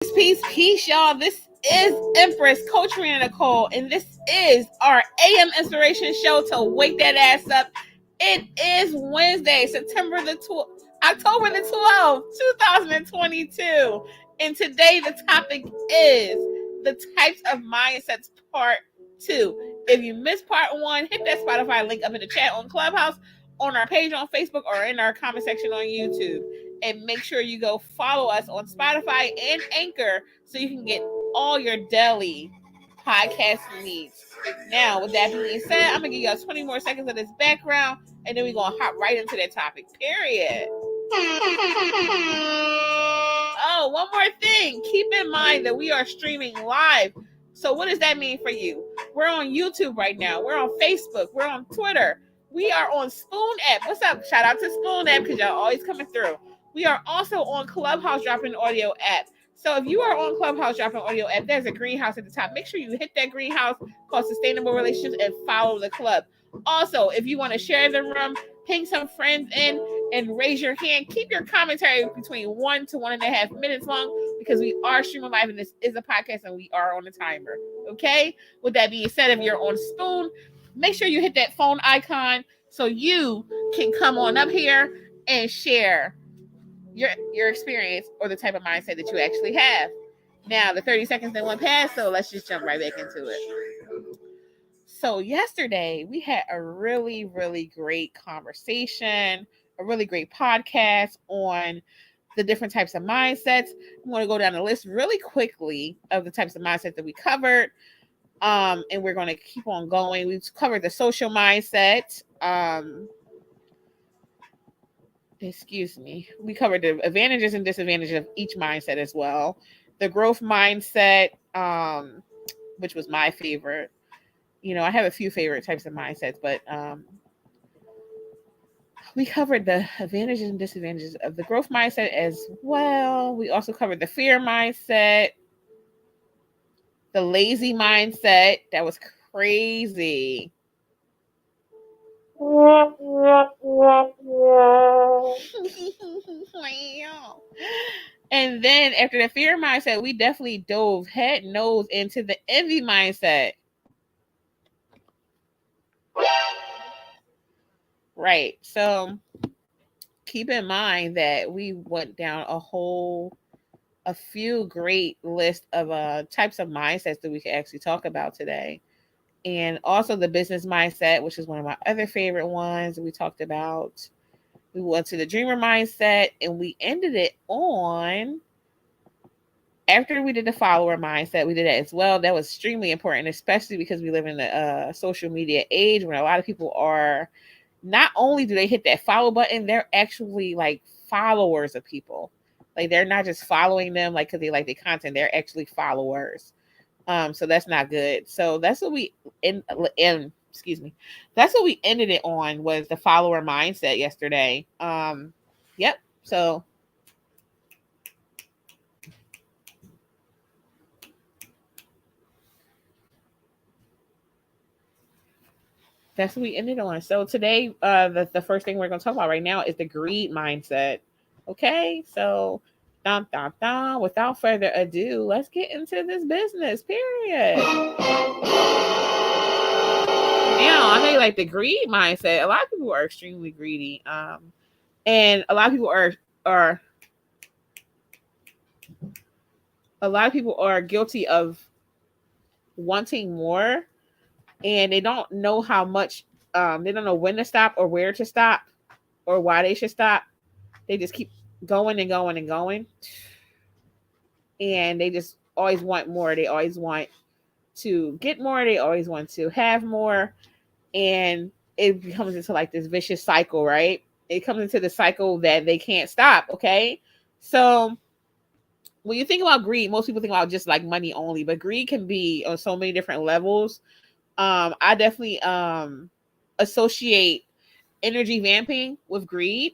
Peace, y'all. This is Empress, Coach Rena Nicole, and this is our AM Inspiration Show to wake that ass up. It is Wednesday, October the 12th, 2022. And today the topic is the types of mindsets part 2. If you missed part 1, hit that Spotify link up in the chat on Clubhouse, on our page on Facebook, or in our comment section on YouTube. And make sure you go follow us on Spotify and Anchor so you can get all your daily podcast needs. Now, with that being said, I'm going to give y'all 20 more seconds of this background, and then we're going to hop right into that topic, period. Oh, one more thing. Keep in mind that we are streaming live. So what does that mean for you? We're on YouTube right now. We're on Facebook. We're on Twitter. We are on Spoon app. What's up? Shout out to Spoon app because y'all always coming through. We are also on Clubhouse Dropping Audio app. So if you are on Clubhouse Dropping Audio app, there's a greenhouse at the top. Make sure you hit that greenhouse called Sustainable Relationships and follow the club. Also, if you want to share the room, ping some friends in and raise your hand. Keep your commentary between 1 to 1.5 minutes long because we are streaming live and this is a podcast and we are on a timer. Okay? With that being said, if you're on Spoon, make sure you hit that phone icon so you can come on up here and share your experience or the type of mindset that you actually have. Now, the 30 seconds then went past, so let's just jump right back into it. So yesterday, we had a really, really great conversation, a really great podcast on the different types of mindsets. I'm going to go down the list really quickly of the types of mindsets that we covered, and we're going to keep on going. We've covered the social mindset. We covered the advantages and disadvantages of each mindset as well. The growth mindset, which was my favorite. You know, I have a few favorite types of mindsets, but we covered the advantages and disadvantages of the growth mindset as well. We also covered the fear mindset, the lazy mindset. That was crazy. And then after the fear mindset, we definitely dove head nose into the envy mindset. Right. So keep in mind that we went down a few great list of types of mindsets that we could actually talk about today. And also the business mindset, which is one of my other favorite ones we talked about. We went to the dreamer mindset and we ended it on, after we did the follower mindset, we did that as well. That was extremely important, especially because we live in the social media age where a lot of people are, not only do they hit that follow button, they're actually like followers of people. Like they're not just following them like because they like the content, they're actually followers. So that's not good. So that's what that's what we ended it on, was the follower mindset yesterday. Yep. So that's what we ended on. So today, the first thing we're going to talk about right now is the greed mindset. Okay. So without further ado, let's get into this business, period. Now, I mean, like the greed mindset, a lot of people are extremely greedy. And a lot of people are guilty of wanting more, and they don't know how much, they don't know when to stop or where to stop or why they should stop. They just keep going and going and going. And they just always want more. They always want to get more. They always want to have more. And it becomes into like this vicious cycle, right? It comes into the cycle that they can't stop. Okay. So when you think about greed, most people think about just like money only, but greed can be on so many different levels. I definitely associate energy vamping with greed,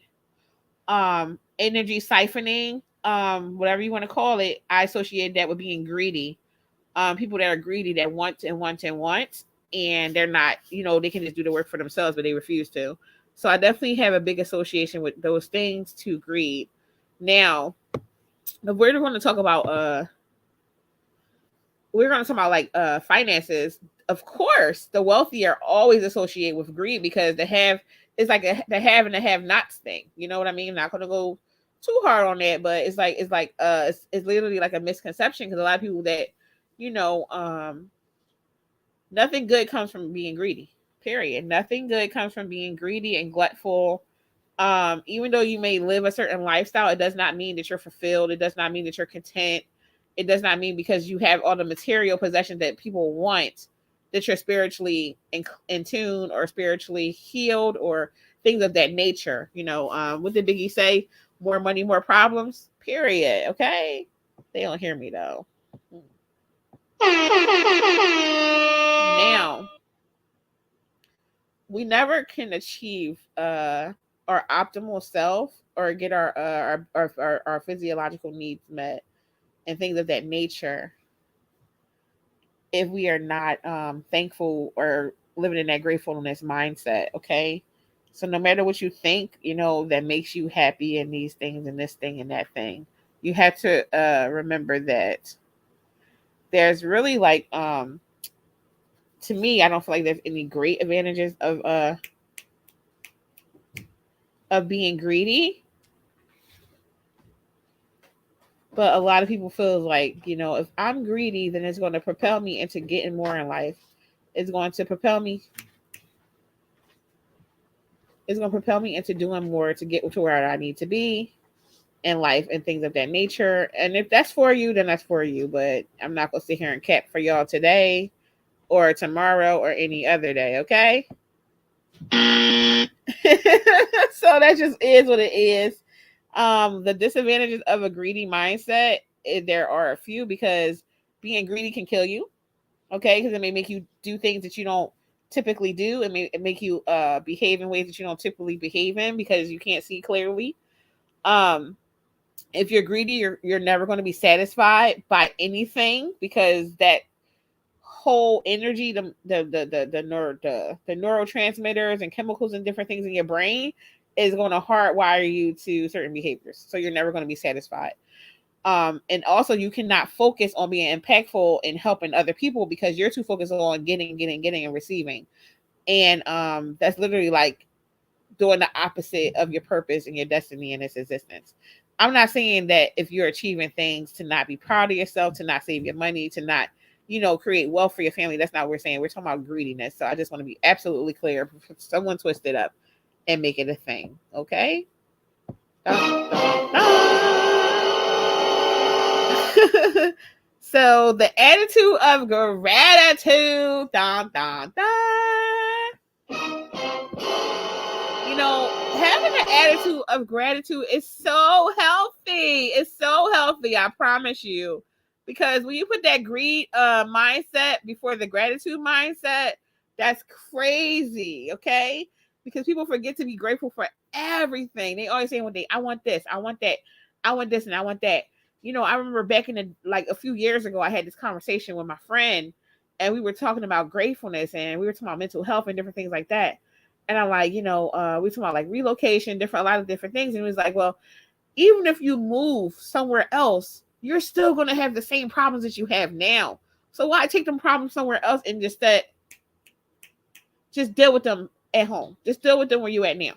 energy siphoning, whatever you want to call it. I associate that with being greedy. People that are greedy, that want and want and want, and they're not, they can just do the work for themselves, but they refuse to. So I definitely have a big association with those things to greed. Now, we're going to talk about we're going to talk about like finances. Of course, the wealthy are always associated with greed because the have is like the have and the have nots thing. You know what I mean? I'm not going to go too hard on that, but it's literally like a misconception because a lot of people that, you know, nothing good comes from being greedy. Period. Nothing good comes from being greedy and gluttful. Even though you may live a certain lifestyle, it does not mean that you're fulfilled. It does not mean that you're content. It does not mean because you have all the material possessions that people want that you're spiritually in tune or spiritually healed or things of that nature. You know, what did Biggie say? More money, more problems. Period. Okay. They don't hear me though. Now, we never can achieve our optimal self or get our physiological needs met and things of that nature if we are not thankful or living in that gratefulness mindset. Okay, so no matter what you think, you know, that makes you happy and these things and this thing and that thing, you have to remember that there's really like to me, I don't feel like there's any great advantages of being greedy. But a lot of people feel like, you know, if I'm greedy, then it's going to propel me into getting more in life. It's going to propel me. It's going to propel me into doing more to get to where I need to be in life and things of that nature. And if that's for you, then that's for you. But I'm not going to sit here and cap for y'all today or tomorrow or any other day. Okay. So that just is what it is. The disadvantages of a greedy mindset, there are a few because being greedy can kill you. Okay, because it may make you do things that you don't typically do. It make you behave in ways that you don't typically behave in because you can't see clearly. Um, if you're greedy, you're never going to be satisfied by anything because that whole energy, the neurotransmitters and chemicals and different things in your brain is going to hardwire you to certain behaviors. So you're never going to be satisfied. And also you cannot focus on being impactful and helping other people because you're too focused on getting and receiving. And that's literally like doing the opposite of your purpose and your destiny in this existence. I'm not saying that if you're achieving things to not be proud of yourself, to not save your money, to not, you know, create wealth for your family. That's not what we're saying. We're talking about greediness. So I just want to be absolutely clear. Someone twist it up and make it a thing. Okay. Dun, dun, dun. So the attitude of gratitude. Dun, dun, dun. You know, having an attitude of gratitude is so healthy. It's so healthy, I promise you. Because when you put that greed mindset before the gratitude mindset, that's crazy, okay? Because people forget to be grateful for everything. They always say one day, I want this, I want that, I want this, and I want that. You know, I remember back in like a few years ago, I had this conversation with my friend, and we were talking about gratefulness, and we were talking about mental health and different things like that. And I'm like, you know, we talking about like relocation, a lot of different things. And it was like, well, even if you move somewhere else, you're still going to have the same problems that you have now. So why take them problems somewhere else and just deal with them at home? Just deal with them where you at now,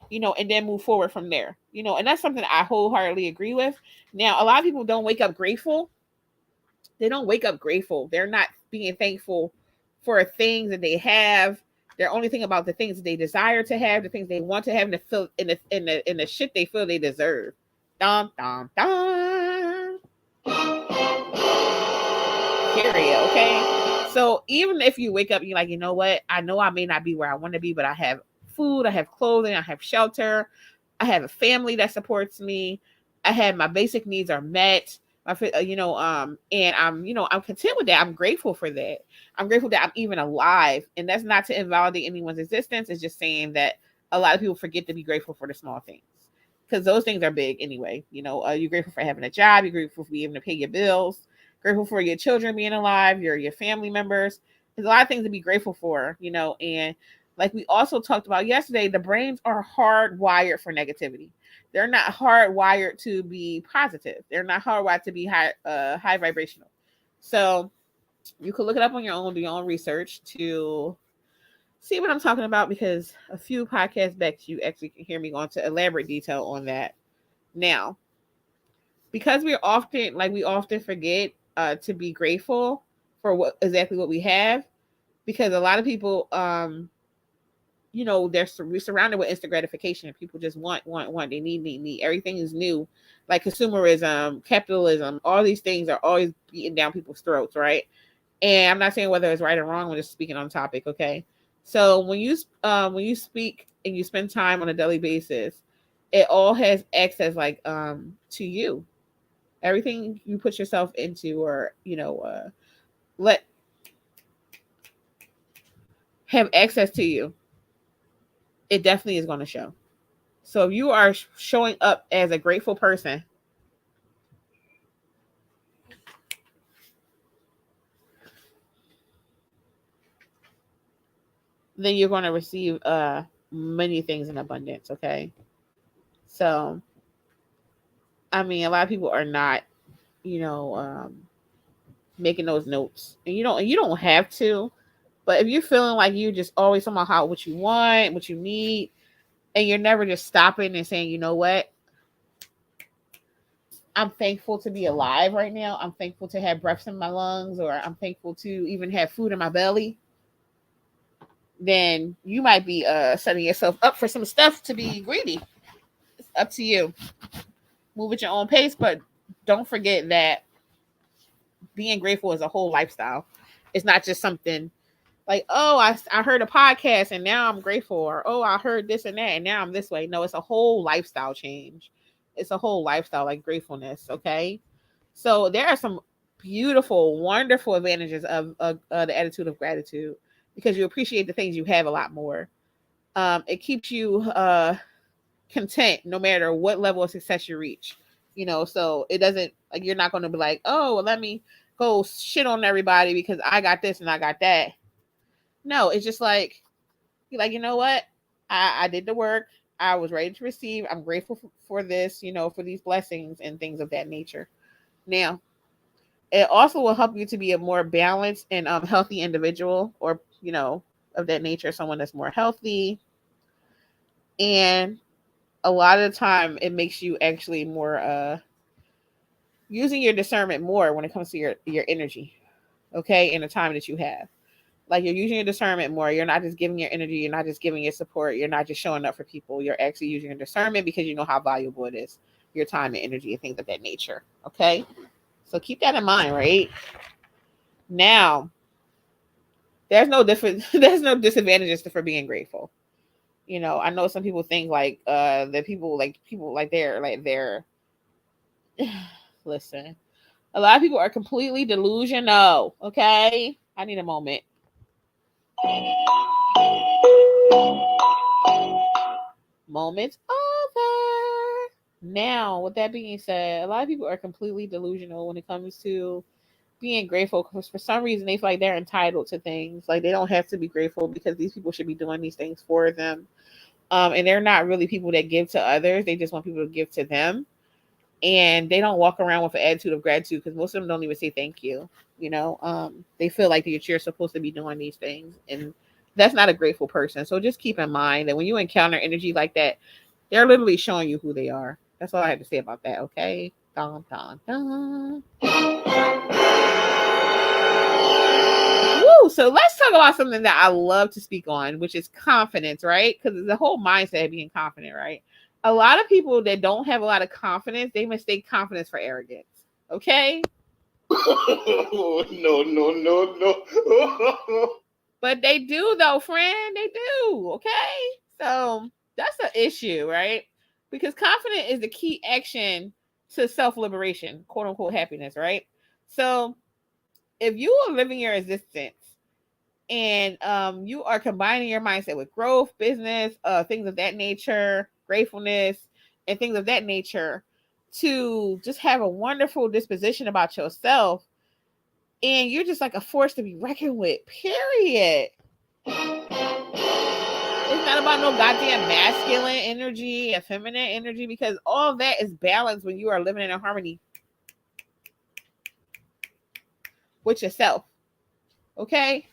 you know, and then move forward from there, you know. And that's something I wholeheartedly agree with. Now, a lot of people don't wake up grateful. They don't wake up grateful. They're not being thankful for things that they have. They're only thinking about the things that they desire to have, the things they want to have, and the shit they feel they deserve. Dun dun dun. Period. Okay. So even if you wake up, you're like, you know what? I know I may not be where I want to be, but I have food, I have clothing, I have shelter, I have a family that supports me. I have my basic needs are met. And I'm content with that. I'm grateful for that. I'm grateful that I'm even alive. And that's not to invalidate anyone's existence. It's just saying that a lot of people forget to be grateful for the small things because those things are big anyway. You know, you're grateful for having a job. You're grateful for being able to pay your bills. Grateful for your children being alive, your family members. There's a lot of things to be grateful for, you know, and like we also talked about yesterday, the brains are hardwired for negativity. They're not hardwired to be positive. They're not hardwired to be high vibrational. So You can look it up on your own, do your own research to see what I'm talking about, because a few podcasts back you actually can hear me go into elaborate detail on that. Now, because we often forget to be grateful for what we have, because a lot of people we're surrounded with instant gratification, and people just want, they need. Everything is new, like consumerism, capitalism, all these things are always beating down people's throats, right? And I'm not saying whether it's right or wrong, I'm just speaking on topic, okay? So when you speak and you spend time on a daily basis, it all has access, like, to you. Everything you put yourself into, or let have access to you, it definitely is going to show. So if you are showing up as a grateful person, then you're going to receive many things in abundance, okay? So I mean, a lot of people are not, you know, making those notes, and you don't have to. But if you're feeling like you just always talking about what you want, what you need, and you're never just stopping and saying, you know what, I'm thankful to be alive right now. I'm thankful to have breaths in my lungs, or I'm thankful to even have food in my belly. Then you might be setting yourself up for some stuff to be greedy. It's up to you. Move at your own pace, but don't forget that being grateful is a whole lifestyle. It's not just something like, oh, I heard a podcast and now I'm grateful, or oh, I heard this and that and now I'm this way. No, it's a whole lifestyle change. It's a whole lifestyle, like gratefulness. Okay. So there are some beautiful, wonderful advantages of the attitude of gratitude, because you appreciate the things you have a lot more. It keeps you content no matter what level of success you reach. So it doesn't, like, you're not going to be like, oh, well, let me go shit on everybody because I got this and I got that. No, it's just like, you're like, you know what? I did the work. I was ready to receive. I'm grateful for this, for these blessings and things of that nature. Now, it also will help you to be a more balanced and healthy individual, or, of that nature, someone that's more healthy. And a lot of the time, it makes you actually more using your discernment more when it comes to your energy, okay, in the time that you have. Like, you're using your discernment more. You're not just giving your energy. You're not just giving your support. You're not just showing up for people. You're actually using your discernment because you know how valuable it is, your time and energy and things of that nature. Okay. So keep that in mind, right? Now, there's no there's no disadvantages for being grateful. I know some people think like that people like they're listen. A lot of people are completely delusional. Okay. I need a moment. Moment over. Now, with that being said, a lot of people are completely delusional when it comes to being grateful, because for some reason they feel like they're entitled to things. Like, they don't have to be grateful because these people should be doing these things for them. And they're not really people that give to others. They just want people to give to them. And they don't walk around with an attitude of gratitude, because most of them don't even say thank you. They feel like you're supposed to be doing these things, and that's not a grateful person. So just keep in mind that when you encounter energy like that, they're literally showing you who they are. That's all I have to say about that. Okay. Dun, dun, dun. Woo! So let's talk about something that I love to speak on, which is confidence, right? Because the whole mindset of being confident, right? A lot of people that don't have a lot of confidence, they mistake confidence for arrogance. Okay. No, no, no, no. But they do, though, friend. They do. Okay. So that's the issue, right? Because confidence is the key action to self liberation, quote unquote happiness, right? So if you are living your existence and you are combining your mindset with growth, business, things of that nature, gratefulness, and things of that nature, to just have a wonderful disposition about yourself, and you're just like a force to be reckoned with, period. It's not about no goddamn masculine energy and feminine energy, because all that is balanced when you are living in a harmony with yourself. Okay?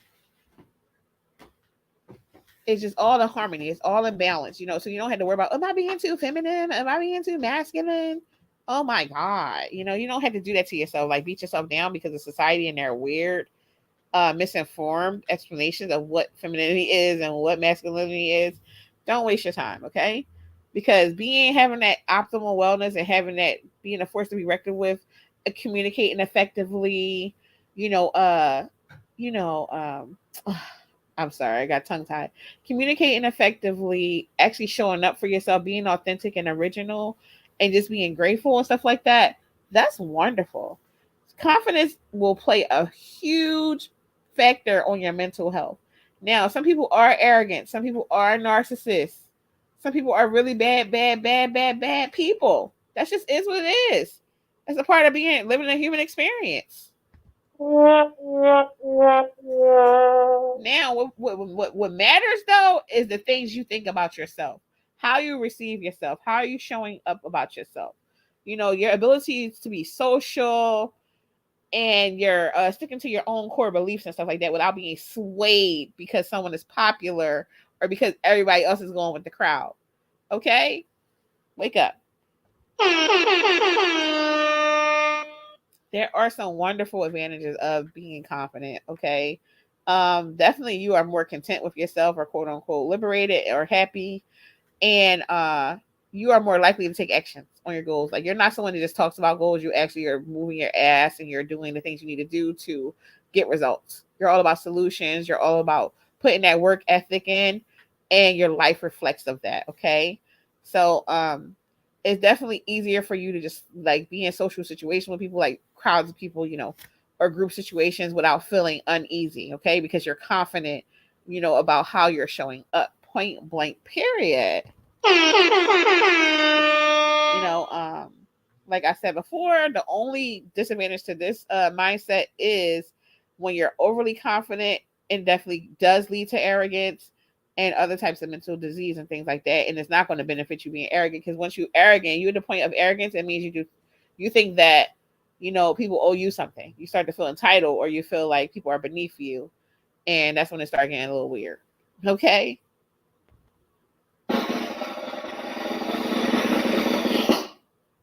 It's just all the harmony. It's all in balance, so you don't have to worry about, am I being too feminine? Am I being too masculine? Oh my God. You don't have to do that to yourself. Like beat yourself down because of society and their weird, misinformed explanations of what femininity is and what masculinity is. Don't waste your time, okay? Because having that optimal wellness and having that being a force to be reckoned with, communicating effectively, you know, uh, you know, I'm sorry, I got tongue tied. Communicating effectively, actually showing up for yourself, being authentic and original, and just being grateful and stuff like that. That's wonderful. Confidence will play a huge factor on your mental health. Now, some people are arrogant, some people are narcissists, some people are really bad people. That just is what it is. That's a part of living a human experience. Now, what matters though is the things you think about yourself, how you receive yourself, how are you showing up about yourself. Your ability to be social, and you're sticking to your own core beliefs and stuff like that without being swayed because someone is popular or because everybody else is going with the crowd. Okay? Wake up. There are some wonderful advantages of being confident, okay? Definitely you are more content with yourself or quote unquote liberated or happy, and you are more likely to take actions on your goals. Like you're not someone that just talks about goals. You actually are moving your ass and you're doing the things you need to do to get results. You're all about solutions. You're all about putting that work ethic in, and your life reflects of that. Okay. So it's definitely easier for you to just like be in social situations with people, like crowds of people, or group situations without feeling uneasy. Okay. Because you're confident, about how you're showing up. Point blank, period. Like I said before, the only disadvantage to this mindset is when you're overly confident, and definitely does lead to arrogance and other types of mental disease and things like that. And it's not going to benefit you being arrogant, because once you're arrogant, you're at the point of arrogance. It means you think that people owe you something. You start to feel entitled, or you feel like people are beneath you, and that's when it starts getting a little weird. Okay.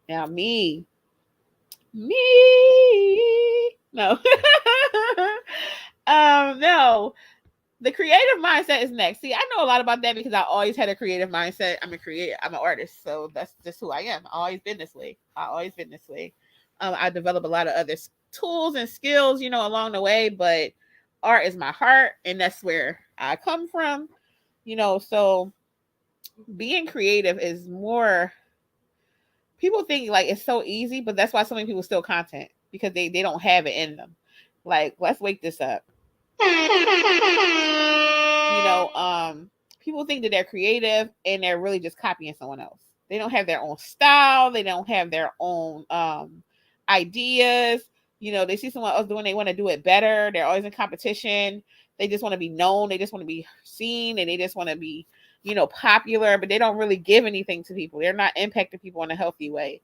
Now me, no, no. The creative mindset is next. See, I know a lot about that because I always had a creative mindset. I'm a creator. I'm an artist, so that's just who I am. I always been this way. I developed a lot of other tools and skills, along the way, but art is my heart, and that's where I come from. So being creative is more. People think like it's so easy, but that's why so many people steal content, because they don't have it in them. Like, let's wake this up. People think that they're creative and they're really just copying someone else. They don't have their own style. They don't have their own ideas. They see someone else doing, they want to do it better. They're always in competition. They just want to be known. They just want to be seen, and they just want to be, popular, but they don't really give anything to people. They're not impacting people in a healthy way.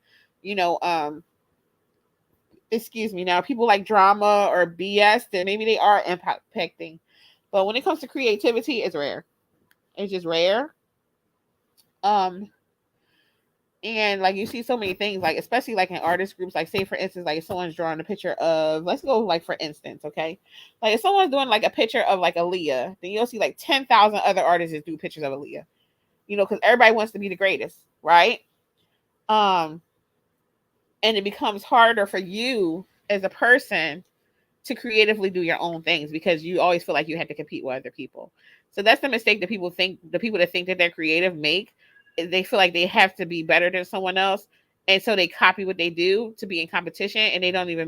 Excuse me. Now, people like drama or BS, then maybe they are impacting. But when it comes to creativity, it's rare. It's just rare. And like you see so many things, like especially like in artist groups, like say for instance, like if someone's drawing a picture of, let's go like for instance, okay, like if someone's doing like a picture of like Aaliyah, then you'll see like 10,000 other artists that do pictures of Aaliyah, because everybody wants to be the greatest, right? And it becomes harder for you as a person to creatively do your own things, because you always feel like you have to compete with other people. So that's the mistake that the people that think that they're creative make. They feel like they have to be better than someone else, and so they copy what they do to be in competition, and they don't even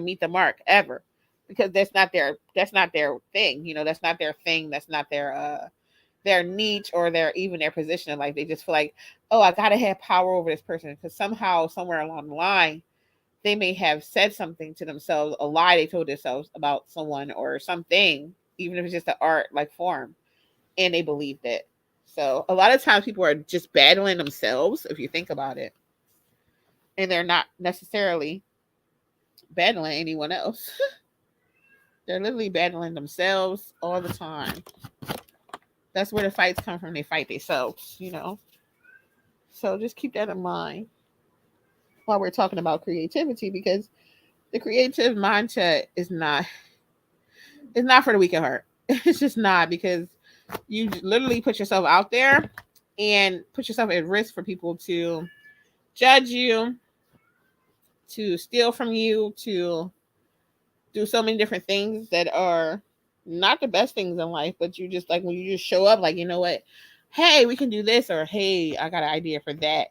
meet the mark ever, because that's not their thing. That's not their thing. That's not their niche or their position in life. They just feel like, oh, I gotta have power over this person, because somehow, somewhere along the line, they may have said something to themselves, a lie they told themselves about someone or something, even if it's just an art like form, and they believed it. So a lot of times people are just battling themselves, if you think about it, and they're not necessarily battling anyone else. They're literally battling themselves all the time. That's where the fights come from. They fight themselves, So just keep that in mind while we're talking about creativity, because the creative mindset is not, it's not for the weak at heart. It's just not, because you literally put yourself out there and put yourself at risk for people to judge you, to steal from you, to do so many different things that are not the best things in life. But you just, like, when you just show up, like, you know what, hey, we can do this, or hey, I got an idea for that.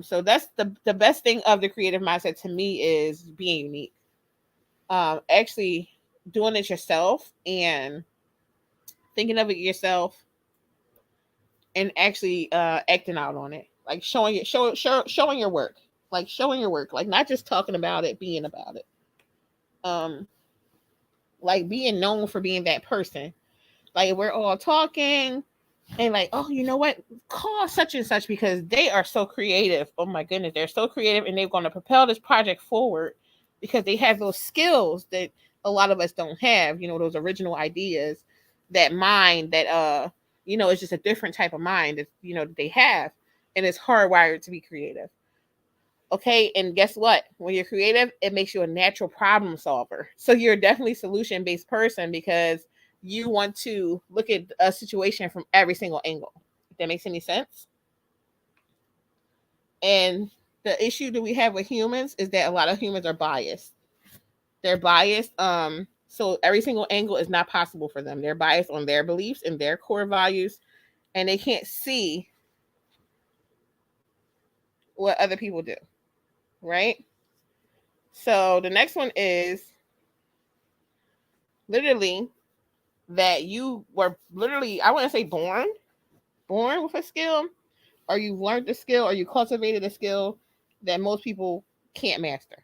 So that's the best thing of the creative mindset to me, is being unique. Actually doing it yourself and thinking of it yourself, and actually acting out on it, like showing your work, like showing your work, like not just talking about it, being about it. Um, like being known for being that person. Like we're all talking and like, oh, you know what? Call such and such because they are so creative. Oh my goodness, they're so creative and they're going to propel this project forward because they have those skills that a lot of us don't have, those original ideas, that mind that it's just a different type of mind that that they have, and it's hardwired to be creative. Okay, and guess what? When you're creative, it makes you a natural problem solver. So you're definitely solution based person because you want to look at a situation from every single angle. If that makes any sense. And the issue that we have with humans is that a lot of humans are biased. They're biased. So every single angle is not possible for them. They're biased on their beliefs and their core values, and they can't see what other people do. Right? So the next one is literally that you were literally, I wouldn't say born with a skill, or you learned the skill, or you cultivated a skill that most people can't master.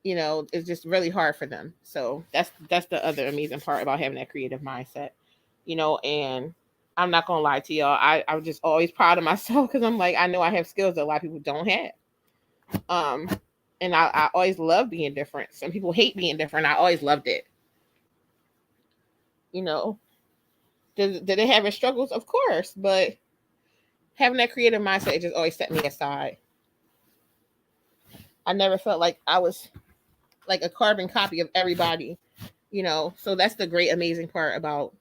It's just really hard for them. So that's the other amazing part about having that creative mindset. And I'm not gonna lie to y'all, I'm just always proud of myself because I'm like, I know I have skills that a lot of people don't have. And I always love being different. Some people hate being different. I always loved it. you know did it have its struggles? Of course, but having that creative mindset, it just always set me aside. I never felt like I was like a carbon copy of everybody. So that's the great amazing part about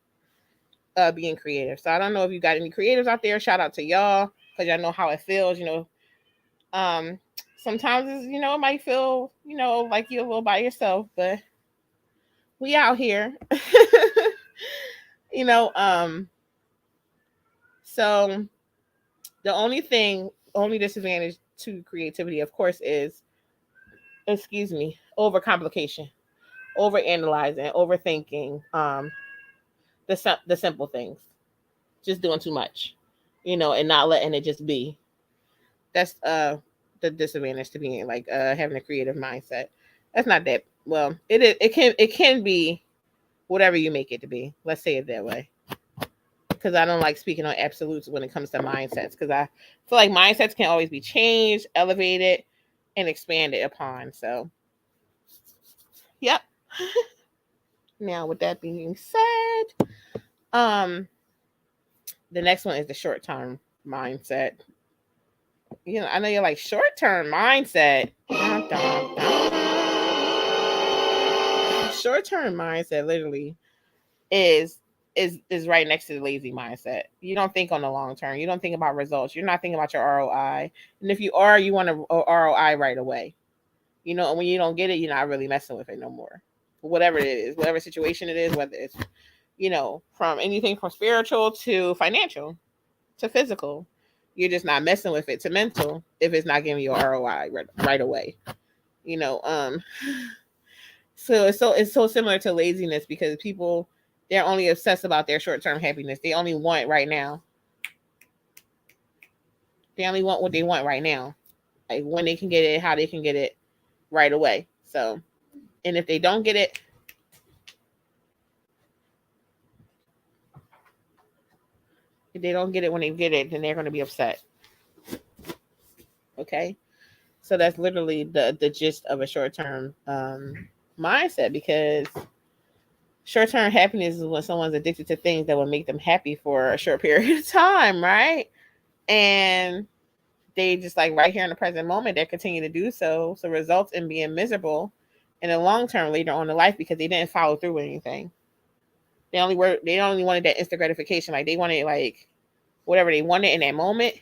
being creative. So I don't know if you got any creatives out there. Shout out to y'all, because y'all know how it feels. Um sometimes it might feel like you're a little by yourself, but we out here. you know um so the only disadvantage to creativity, of course, is, excuse me, overcomplication, over analyzing, overthinking, the simple things, just doing too much, and not letting it just be. That's the disadvantage to being like having a creative mindset. That's not that well. It is. It can be whatever you make it to be. Let's say it that way. Because I don't like speaking on absolutes when it comes to mindsets. Because I feel like mindsets can always be changed, elevated, and expanded upon. So, yep. Now, with that being said, um, the next one is the short term mindset. I know you're like, short term mindset. Dun, dun, dun. Short term mindset literally is is right next to the lazy mindset. You don't think on the long term. You don't think about results. You're not thinking about your ROI. And if you are, you want a ROI right away. And when you don't get it, you're not really messing with it no more. Whatever it is, whatever situation it is, whether it's from anything from spiritual to financial to physical, you're just not messing with it, to mental, if it's not giving you a ROI right away. You know, um so it's so similar to laziness, because people, they're only obsessed about their short-term happiness. They only want right now. They only want what they want right now. Like when they can get it, how they can get it right away. So, and if they don't get it, if they don't get it when they get it, then they're going to be upset. Okay? So that's literally the gist of a short-term mindset, because short-term happiness is when someone's addicted to things that will make them happy for a short period of time, right? And they just like right here in the present moment, they continue to do so. So results in being miserable in the long term later on in life because they didn't follow through with anything. They only wanted that instant gratification. Like they wanted like whatever they wanted in that moment.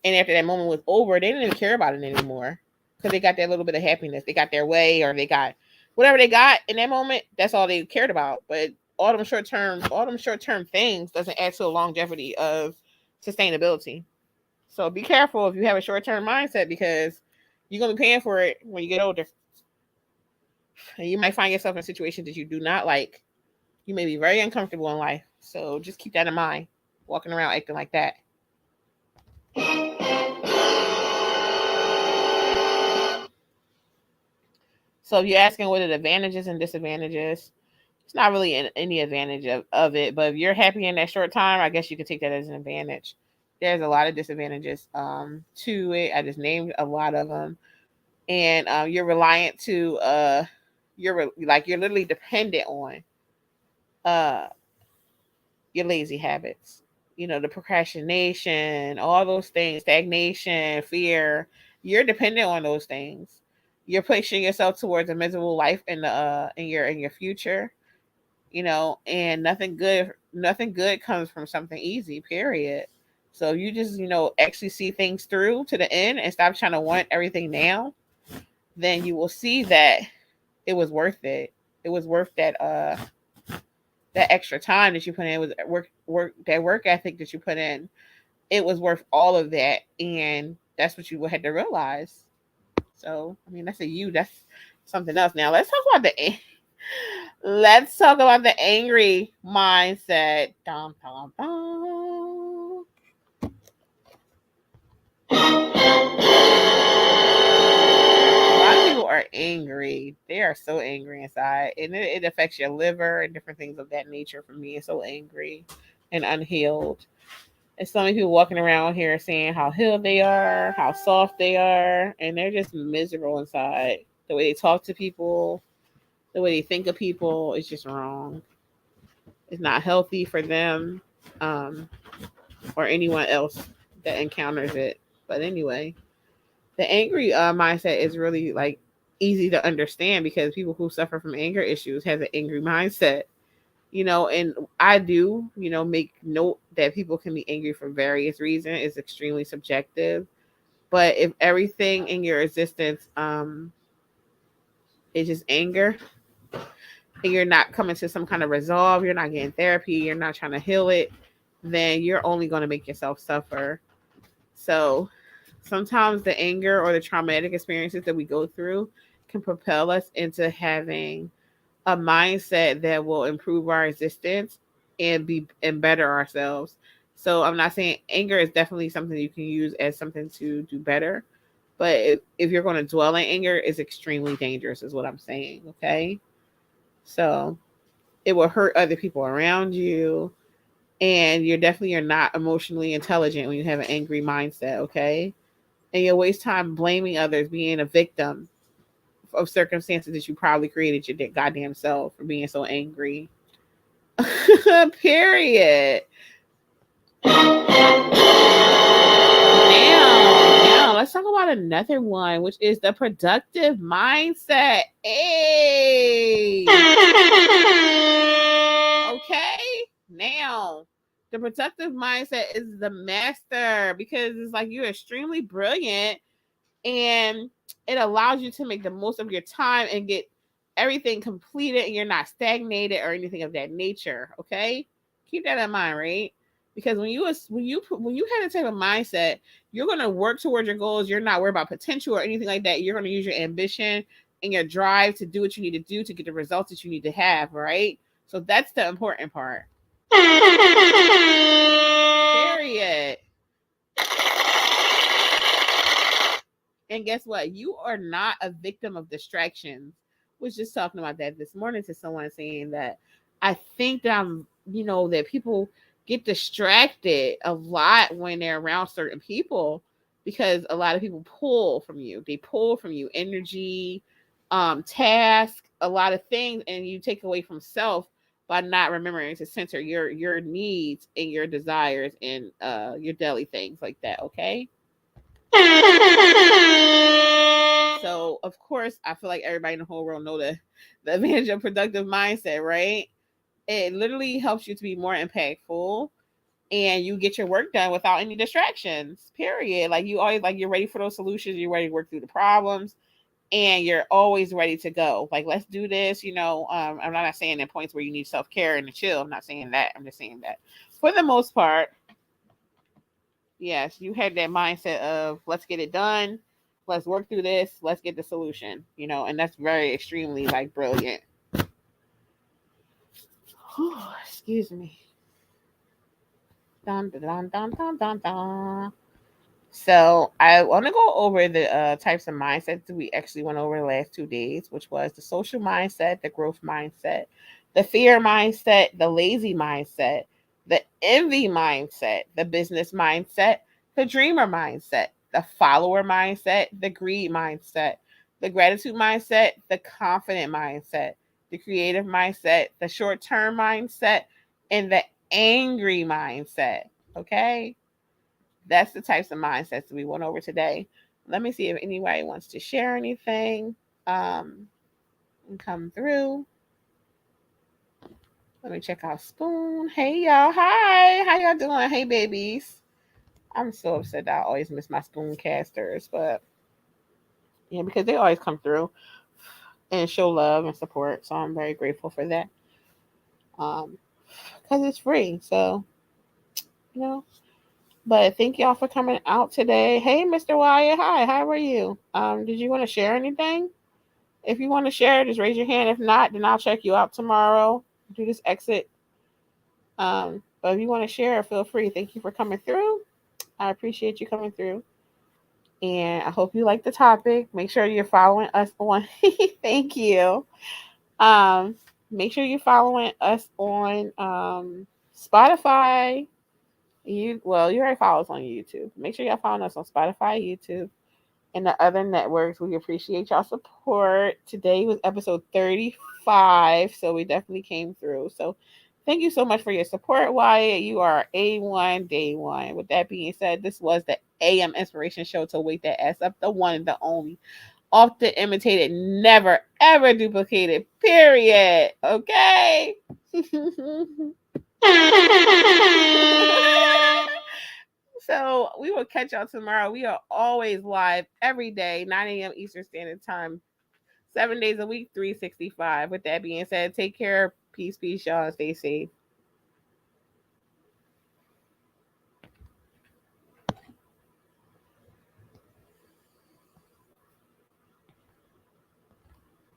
And after that moment was over, they didn't even care about it anymore. Because they got that little bit of happiness. They got their way, or they got whatever they got in that moment, that's all they cared about. But all them short term things doesn't add to the longevity of sustainability. So be careful if you have a short term mindset, because you're gonna be paying for it when you get older. And you might find yourself in situations that you do not like. You may be very uncomfortable in life. So just keep that in mind. Walking around acting like that. So if you're asking what are the advantages and disadvantages, it's not really any advantage of it. But if you're happy in that short time, I guess you could take that as an advantage. There's a lot of disadvantages to it. I just named a lot of them. And you're reliant to you're literally dependent on uh your lazy habits, the procrastination, all those things, stagnation, fear. You're dependent on those things. You're pushing yourself towards a miserable life in your future, and nothing good comes from something easy, period. So you just, actually see things through to the end and stop trying to want everything now, then you will see that it was worth it. It was worth that extra time that you put in. It was work ethic that you put in. It was worth all of that, and that's what you had to realize. So, I mean, that's something else. Now, let's talk about the angry mindset. Dum, dum, dum. A lot of people are angry. They are so angry inside, and it affects your liver and different things of that nature from being so angry and unhealed. And so many people walking around here saying how healed they are, how soft they are, and they're just miserable inside. The way they talk to people, the way they think of people is just wrong. It's not healthy for them, um, or anyone else that encounters it. But anyway, the angry mindset is really like easy to understand because people who suffer from anger issues have an angry mindset. And I do, make note that people can be angry for various reasons. It's extremely subjective. But if everything in your existence is just anger, and you're not coming to some kind of resolve, you're not getting therapy, you're not trying to heal it, then you're only going to make yourself suffer. So sometimes the anger or the traumatic experiences that we go through can propel us into having a mindset that will improve our existence and better ourselves. So I'm not saying anger is definitely something you can use as something to do better, but if you're going to dwell in anger, it's extremely dangerous, is what I'm saying. Okay, so it will hurt other people around you, and you're not emotionally intelligent when you have an angry mindset. Okay, and you'll waste time blaming others, being a victim of circumstances that you probably created your goddamn self for being so angry. Period. Now, let's talk about another one, which is the productive mindset. Hey. Okay. Now, the productive mindset is the master because it's like you're extremely brilliant, and it allows you to make the most of your time and get everything completed, and you're not stagnated or anything of that nature. Okay, keep that in mind, right? Because when you have a type of mindset, you're gonna work towards your goals. You're not worried about potential or anything like that. You're gonna use your ambition and your drive to do what you need to do to get the results that you need to have, right? So that's the important part. Period. And guess what? You are not a victim of distractions. Was just talking about that this morning to someone, saying that I think that that people get distracted a lot when they're around certain people, because a lot of people pull from you. They pull from you energy, task, a lot of things, and you take away from self by not remembering to center your needs and your desires and your daily things like that. Okay. So of course, I feel like everybody in the whole world know the advantage of productive mindset, right? It literally helps you to be more impactful, and you get your work done without any distractions. Period. Like you always like you're ready for those solutions. You're ready to work through the problems, and you're always ready to go. Like let's do this. I'm not saying in points where you need self care and to chill. I'm not saying that. I'm just saying that for the most part, yes, you had that mindset of let's get it done, let's work through this, let's get the solution, and that's very extremely like brilliant. Excuse me. Dun, dun, dun, dun, dun, dun. So I want to go over the types of mindsets that we actually went over the last 2 days, which was the social mindset, the growth mindset, the fear mindset, the lazy mindset, the envy mindset, the business mindset, the dreamer mindset, the follower mindset, the greed mindset, the gratitude mindset, the confident mindset, the creative mindset, the short-term mindset, and the angry mindset. Okay? That's the types of mindsets that we went over today. Let me see if anybody wants to share anything and come through. Let me check out Spoon. Hey, y'all. Hi. How y'all doing? Hey, babies. I'm so upset that I always miss my Spoon casters, but yeah, because they always come through and show love and support. So I'm very grateful for that. Because it's free. So, you know. But thank y'all for coming out today. Hey, Mr. Wyatt. Hi. How are you? Did you want to share anything? If you want to share, just raise your hand. If not, then I'll check you out tomorrow. Do this exit. But if you want to share, feel free. Thank you for coming through. I appreciate you coming through. And I hope you like the topic. Make sure you're following us on thank you. Um, Make sure you're following us on Spotify. You already follow us on YouTube. Make sure y'all following us on Spotify, YouTube, and the other networks. We appreciate y'all support. Today was episode 35, so we definitely came through. So thank you so much for your support, Wyatt. You are A1 day one. With that being said, this was the AM Inspiration Show to wake that ass up, the one and the only. Often imitated, never ever duplicated. Period. Okay. So we will catch y'all tomorrow. We are always live every day, 9 a.m. Eastern Standard Time, 7 days a week, 365. With that being said, take care. Peace, y'all, and stay safe.